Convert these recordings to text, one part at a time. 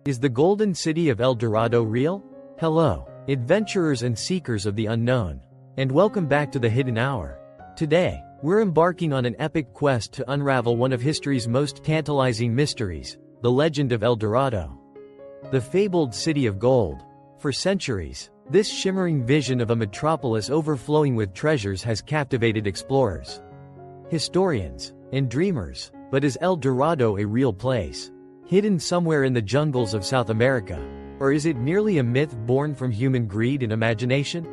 Is the golden city of El Dorado real? Hello, adventurers and seekers of the unknown. And welcome back to the Hidden Hour. Today, we're embarking on an epic quest to unravel one of history's most tantalizing mysteries, the legend of El Dorado. The fabled city of gold. For centuries, this shimmering vision of a metropolis overflowing with treasures has captivated explorers, historians, and dreamers. But is El Dorado a real place, hidden somewhere in the jungles of South America? Or is it merely a myth born from human greed and imagination?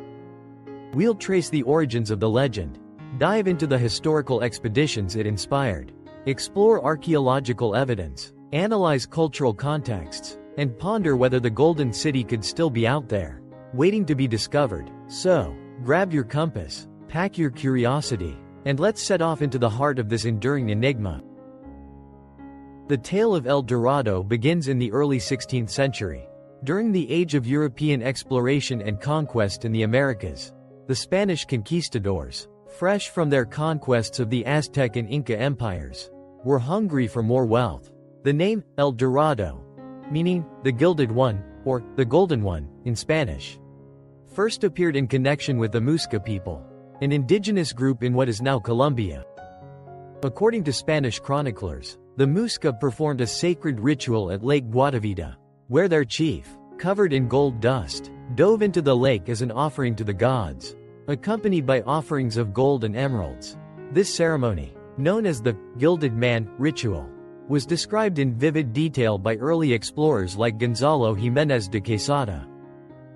We'll trace the origins of the legend, dive into the historical expeditions it inspired, explore archaeological evidence, analyze cultural contexts, and ponder whether the Golden City could still be out there, waiting to be discovered. So, grab your compass, pack your curiosity, and let's set off into the heart of this enduring enigma. The tale of El Dorado begins in the early 16th century. During the age of European exploration and conquest in the Americas, the Spanish conquistadors, fresh from their conquests of the Aztec and Inca empires, were hungry for more wealth. The name, El Dorado, meaning, the Gilded One, or, the Golden One, in Spanish, first appeared in connection with the Muisca people, an indigenous group in what is now Colombia. According to Spanish chroniclers, the Muisca performed a sacred ritual at Lake Guatavita, where their chief, covered in gold dust, dove into the lake as an offering to the gods, accompanied by offerings of gold and emeralds. This ceremony, known as the Gilded Man ritual, was described in vivid detail by early explorers like Gonzalo Jiménez de Quesada,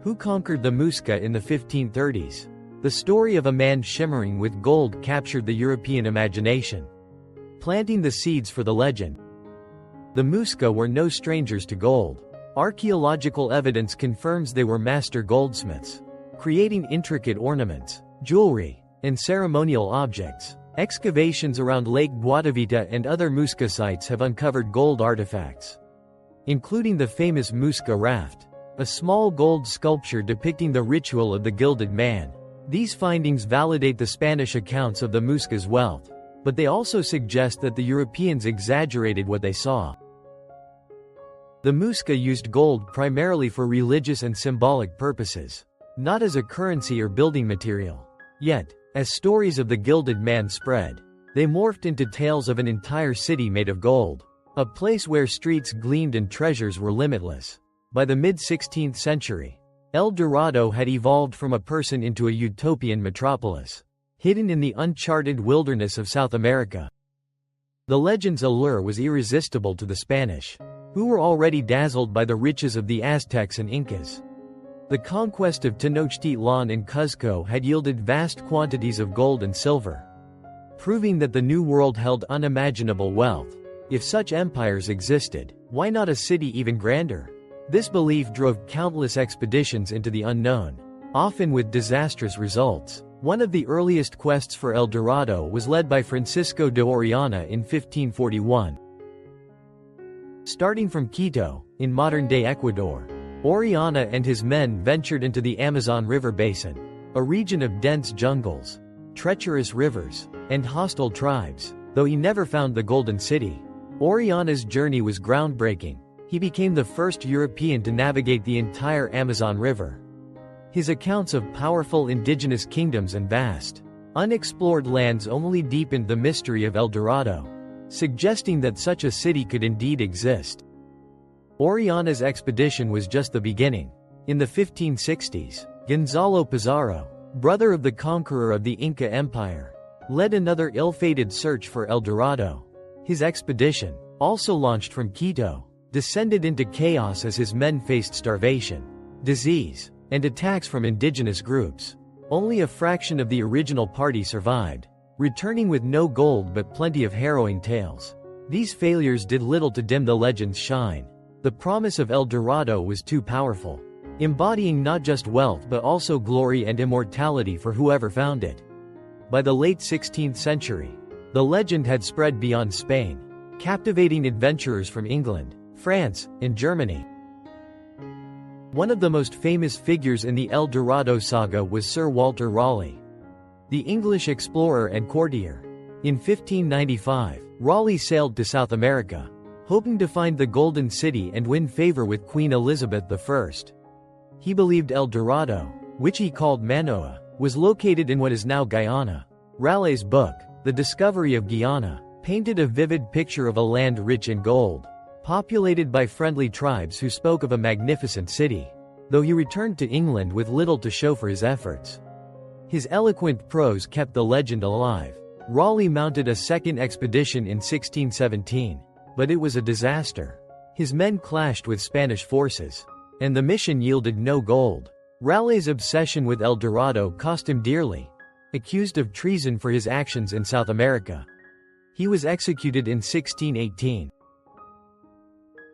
who conquered the Muisca in the 1530s. The story of a man shimmering with gold captured the European imagination, planting the seeds for the legend. The Muisca were no strangers to gold. Archaeological evidence confirms they were master goldsmiths, creating intricate ornaments, jewelry, and ceremonial objects. Excavations around Lake Guatavita and other Muisca sites have uncovered gold artifacts, including the famous Muisca raft, a small gold sculpture depicting the ritual of the Gilded Man. These findings validate the Spanish accounts of the Muisca's wealth, but they also suggest that the Europeans exaggerated what they saw. The Muisca used gold primarily for religious and symbolic purposes, not as a currency or building material. Yet, as stories of the Gilded Man spread, they morphed into tales of an entire city made of gold, a place where streets gleamed and treasures were limitless. By the mid-16th century, El Dorado had evolved from a person into a utopian metropolis, hidden in the uncharted wilderness of South America. The legend's allure was irresistible to the Spanish, who were already dazzled by the riches of the Aztecs and Incas. The conquest of Tenochtitlan and Cuzco had yielded vast quantities of gold and silver, proving that the New World held unimaginable wealth. If such empires existed, why not a city even grander? This belief drove countless expeditions into the unknown, often with disastrous results. One of the earliest quests for El Dorado was led by Francisco de Orellana in 1541. Starting from Quito, in modern-day Ecuador, Orellana and his men ventured into the Amazon River basin, a region of dense jungles, treacherous rivers, and hostile tribes. Though he never found the Golden City, Orellana's journey was groundbreaking. He became the first European to navigate the entire Amazon River. His accounts of powerful indigenous kingdoms and vast, unexplored lands only deepened the mystery of El Dorado, suggesting that such a city could indeed exist. Orellana's expedition was just the beginning. In the 1560s, Gonzalo Pizarro, brother of the conqueror of the Inca Empire, led another ill-fated search for El Dorado. His expedition, also launched from Quito, descended into chaos as his men faced starvation, disease, and attacks from indigenous groups. Only a fraction of the original party survived, returning with no gold but plenty of harrowing tales. These failures did little to dim the legend's shine. The promise of El Dorado was too powerful, embodying not just wealth but also glory and immortality for whoever found it. By the late 16th century, the legend had spread beyond Spain, captivating adventurers from England, France, and Germany. One of the most famous figures in the El Dorado saga was Sir Walter Raleigh, the English explorer and courtier. In 1595, Raleigh sailed to South America, hoping to find the Golden City and win favor with Queen Elizabeth I. He believed El Dorado, which he called Manoa, was located in what is now Guyana. Raleigh's book, The Discovery of Guyana, painted a vivid picture of a land rich in gold, populated by friendly tribes who spoke of a magnificent city, though he returned to England with little to show for his efforts. His eloquent prose kept the legend alive. Raleigh mounted a second expedition in 1617, but it was a disaster. His men clashed with Spanish forces, and the mission yielded no gold. Raleigh's obsession with El Dorado cost him dearly. Accused of treason for his actions in South America, he was executed in 1618.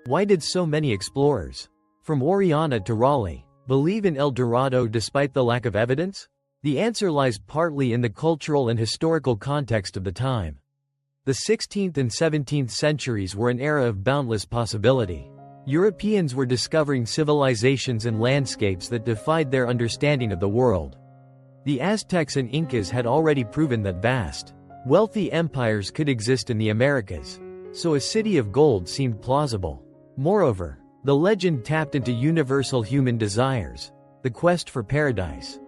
Why did so many explorers, from Orellana to Raleigh, believe in El Dorado despite the lack of evidence? The answer lies partly in the cultural and historical context of the time. The 16th and 17th centuries were an era of boundless possibility. Europeans were discovering civilizations and landscapes that defied their understanding of the world. The Aztecs and Incas had already proven that vast, wealthy empires could exist in the Americas, so a city of gold seemed plausible. Moreover, the legend tapped into universal human desires: the quest for paradise,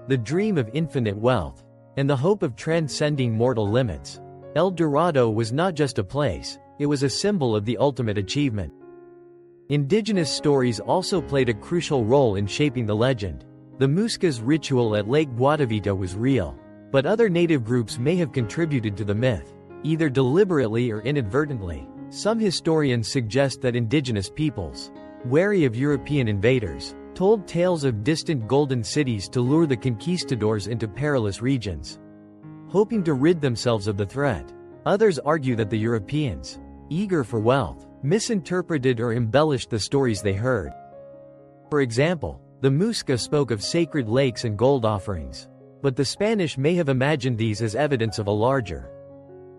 the dream of infinite wealth, and the hope of transcending mortal limits. El Dorado was not just a place, it was a symbol of the ultimate achievement. Indigenous stories also played a crucial role in shaping the legend. The Muiscas ritual at Lake Guatavita was real, but other native groups may have contributed to the myth, either deliberately or inadvertently. Some historians suggest that indigenous peoples, wary of European invaders, told tales of distant golden cities to lure the conquistadors into perilous regions, hoping to rid themselves of the threat. Others argue that the Europeans, eager for wealth, misinterpreted or embellished the stories they heard. For example, the Muisca spoke of sacred lakes and gold offerings, but the Spanish may have imagined these as evidence of a larger,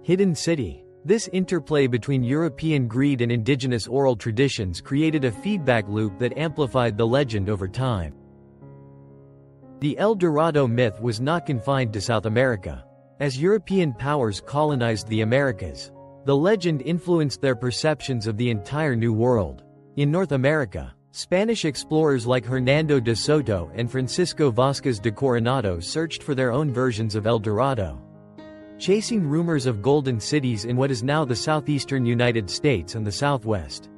hidden city. This interplay between European greed and indigenous oral traditions created a feedback loop that amplified the legend over time. The El Dorado myth was not confined to South America. As European powers colonized the Americas, the legend influenced their perceptions of the entire New World. In North America, Spanish explorers like Hernando de Soto and Francisco Vázquez de Coronado searched for their own versions of El Dorado, chasing rumors of golden cities in what is now the southeastern United States and the Southwest.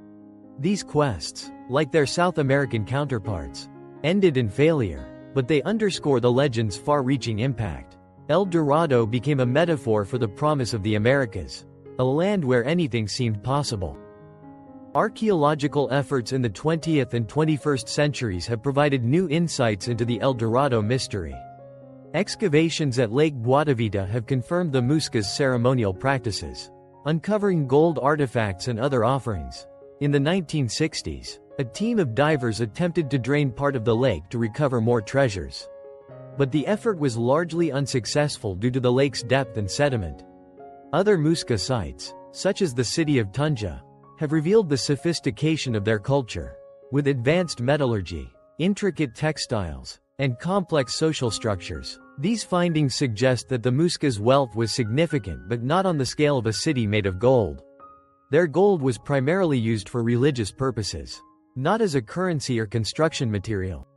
These quests, like their South American counterparts, ended in failure, but they underscore the legend's far-reaching impact. El Dorado became a metaphor for the promise of the Americas, a land where anything seemed possible. Archaeological efforts in the 20th and 21st centuries have provided new insights into the El Dorado mystery. Excavations at Lake Guatavita have confirmed the Muiscas' ceremonial practices, uncovering gold artifacts and other offerings. In the 1960s, a team of divers attempted to drain part of the lake to recover more treasures. But the effort was largely unsuccessful due to the lake's depth and sediment. Other Muisca sites, such as the city of Tunja, have revealed the sophistication of their culture. With advanced metallurgy, intricate textiles, and complex social structures, these findings suggest that the Muiscas' wealth was significant but not on the scale of a city made of gold. Their gold was primarily used for religious purposes, not as a currency or construction material.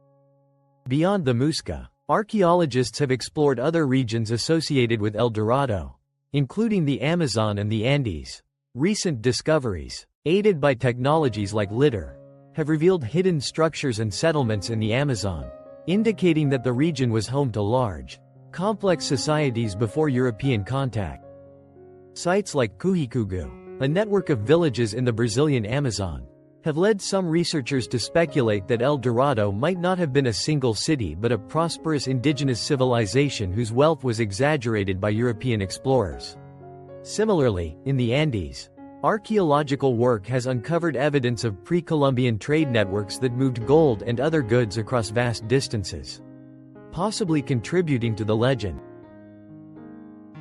Beyond the Muisca, archaeologists have explored other regions associated with El Dorado, including the Amazon and the Andes. Recent discoveries, aided by technologies like lidar, have revealed hidden structures and settlements in the Amazon, indicating that the region was home to large, complex societies before European contact. Sites like Cujicugu, a network of villages in the Brazilian Amazon, have led some researchers to speculate that El Dorado might not have been a single city but a prosperous indigenous civilization whose wealth was exaggerated by European explorers. Similarly, in the Andes, archaeological work has uncovered evidence of pre-Columbian trade networks that moved gold and other goods across vast distances, possibly contributing to the legend.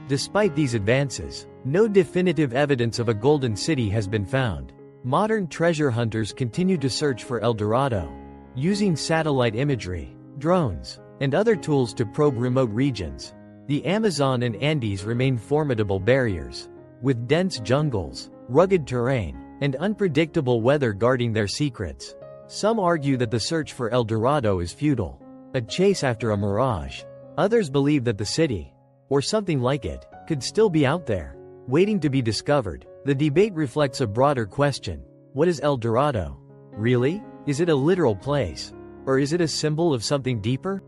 Despite these advances, no definitive evidence of a golden city has been found. Modern treasure hunters continue to search for El Dorado, using satellite imagery, drones, and other tools to probe remote regions. The Amazon and Andes remain formidable barriers, with dense jungles, rugged terrain, and unpredictable weather guarding their secrets. Some argue that the search for El Dorado is futile, a chase after a mirage. Others believe that the city, or something like it, could still be out there, waiting to be discovered. The debate reflects a broader question. What is El Dorado? Really? Is it a literal place? Or is it a symbol of something deeper?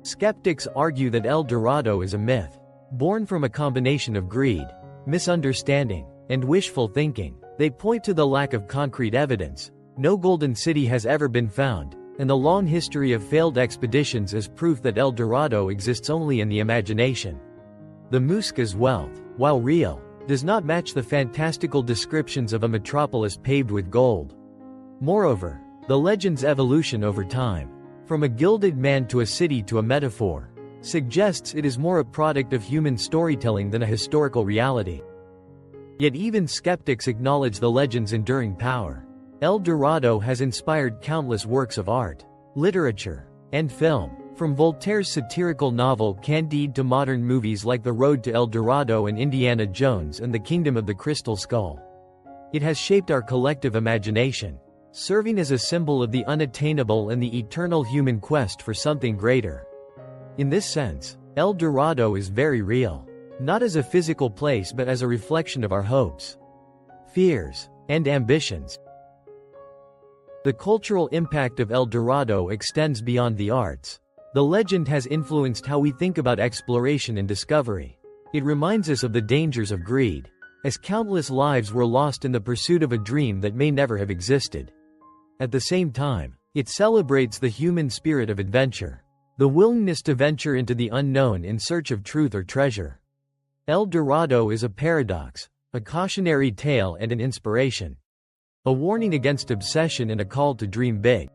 Skeptics argue that El Dorado is a myth, born from a combination of greed, misunderstanding, and wishful thinking. They point to the lack of concrete evidence. No golden city has ever been found, and the long history of failed expeditions is proof that El Dorado exists only in the imagination. The Muska's wealth, while real, does not match the fantastical descriptions of a metropolis paved with gold. Moreover, the legend's evolution over time, from a gilded man to a city to a metaphor, suggests it is more a product of human storytelling than a historical reality. Yet even skeptics acknowledge the legend's enduring power. El Dorado has inspired countless works of art, literature, and film, from Voltaire's satirical novel Candide to modern movies like The Road to El Dorado and Indiana Jones and the Kingdom of the Crystal Skull. It has shaped our collective imagination, serving as a symbol of the unattainable and the eternal human quest for something greater. In this sense, El Dorado is very real, not as a physical place but as a reflection of our hopes, fears, and ambitions. The cultural impact of El Dorado extends beyond the arts. The legend has influenced how we think about exploration and discovery. It reminds us of the dangers of greed, as countless lives were lost in the pursuit of a dream that may never have existed. At the same time, it celebrates the human spirit of adventure, the willingness to venture into the unknown in search of truth or treasure. El Dorado is a paradox, a cautionary tale and an inspiration. A warning against obsession and a call to dream big.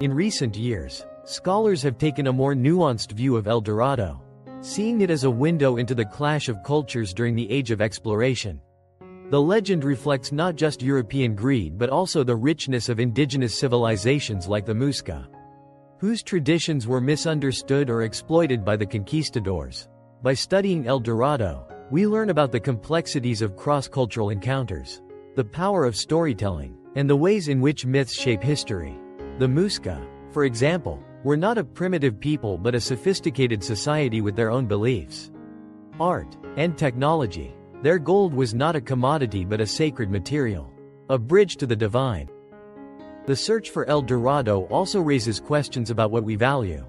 In recent years, scholars have taken a more nuanced view of El Dorado, seeing it as a window into the clash of cultures during the age of exploration. The legend reflects not just European greed but also the richness of indigenous civilizations like the Muska, whose traditions were misunderstood or exploited by the conquistadors. By studying El Dorado, we learn about the complexities of cross-cultural encounters, the power of storytelling, and the ways in which myths shape history. The Muska, for example, were not a primitive people but a sophisticated society with their own beliefs, art, and technology. Their gold was not a commodity but a sacred material, a bridge to the divine. The search for El Dorado also raises questions about what we value.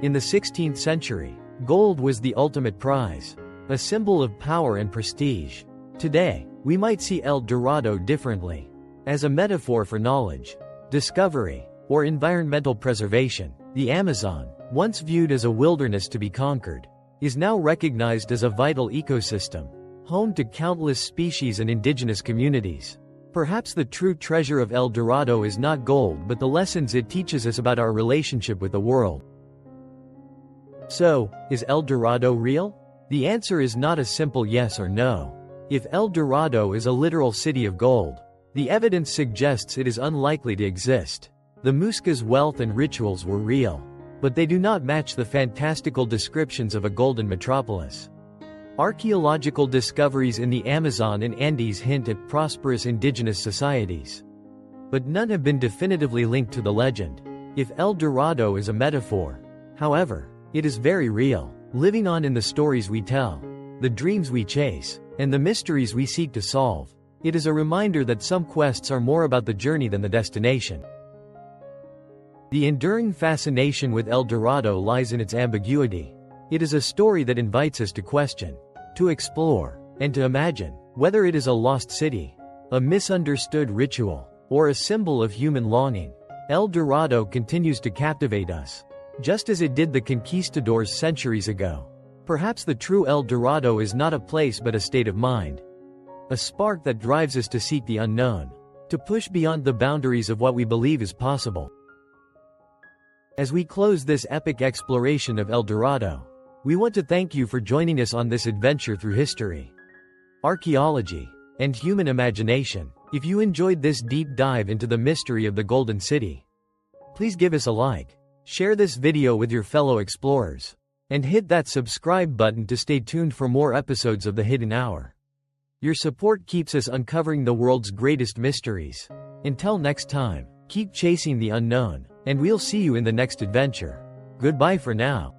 In the 16th century, gold was the ultimate prize, a symbol of power and prestige. Today, we might see El Dorado differently, as a metaphor for knowledge, discovery, or environmental preservation. The Amazon, once viewed as a wilderness to be conquered, is now recognized as a vital ecosystem, home to countless species and indigenous communities. Perhaps the true treasure of El Dorado is not gold but the lessons it teaches us about our relationship with the world. So, is El Dorado real? The answer is not a simple yes or no. If El Dorado is a literal city of gold, the evidence suggests it is unlikely to exist. The Muska's wealth and rituals were real, but they do not match the fantastical descriptions of a golden metropolis. Archaeological discoveries in the Amazon and Andes hint at prosperous indigenous societies, but none have been definitively linked to the legend. If El Dorado is a metaphor, however, it is very real, living on in the stories we tell, the dreams we chase, and the mysteries we seek to solve. It is a reminder that some quests are more about the journey than the destination. The enduring fascination with El Dorado lies in its ambiguity. It is a story that invites us to question, to explore, and to imagine, whether it is a lost city, a misunderstood ritual, or a symbol of human longing. El Dorado continues to captivate us, just as it did the conquistadors centuries ago. Perhaps the true El Dorado is not a place but a state of mind. A spark that drives us to seek the unknown, to push beyond the boundaries of what we believe is possible. As we close this epic exploration of El Dorado, we want to thank you for joining us on this adventure through history, archaeology, and human imagination. If you enjoyed this deep dive into the mystery of the Golden City, please give us a like, share this video with your fellow explorers, and hit that subscribe button to stay tuned for more episodes of The Hidden Hour. Your support keeps us uncovering the world's greatest mysteries. Until next time, keep chasing the unknown, and we'll see you in the next adventure. Goodbye for now.